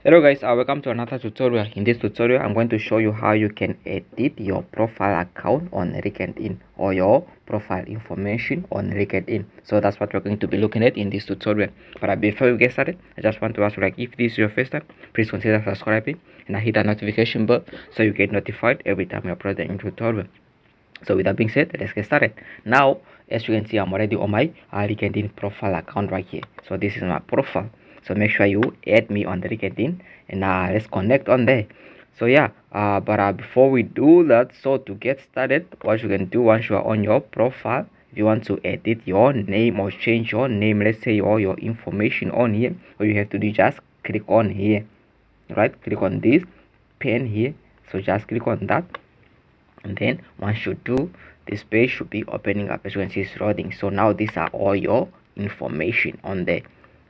Hello guys, welcome to another tutorial. In this tutorial I'm going to show you how you can edit your profile account on LinkedIn or your profile information on LinkedIn. So that's what we're going to be looking at in this tutorial. But before we get started, I just want to ask you, like, if this is your first time, please consider subscribing and hit the notification bell so you get notified every time I upload a new tutorial. So with that being said, let's get started. Now, as you can see, I'm already on my LinkedIn profile account right here. So this is my profile. So make sure you add me on the LinkedIn and let's connect on there. So yeah, before we do that, so to get started, what you can do once you are on your profile, if you want to edit your name or change your name, let's say all your information on here, all you have to do, just click on here, right? Click on this pen here. So just click on that, and then once you do, this page should be opening up. As you can see, it's loading. So now these are all your information on there,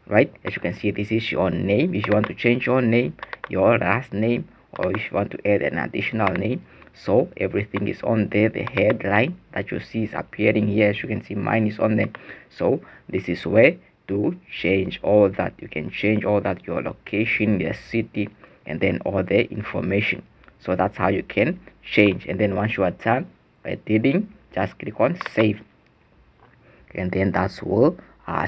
right? As you can see, this is your name. If you want to change your name, your last name, or if you want to add an additional name, so everything is on there. The headline that you see is appearing here. As you can see, mine is on there. So this is where to change all that. You can change all that, your location, your city, and then all the information. So that's how you can change. And then once you are done editing, just click on save, and then that will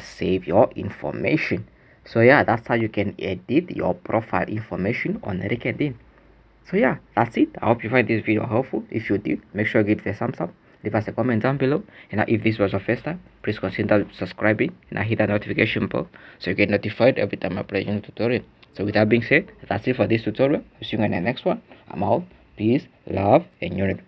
save your information. So yeah, that's how you can edit your profile information on LinkedIn. So yeah, that's it. I hope you find this video helpful. If you did, make sure you give it a thumbs up, leave us a comment down below, and if this was your first time, please consider subscribing and hit the notification bell so you get notified every time I upload a new tutorial. So with that being said, that's it for this tutorial. See you in the next one. I'm out. Peace, love, and unity.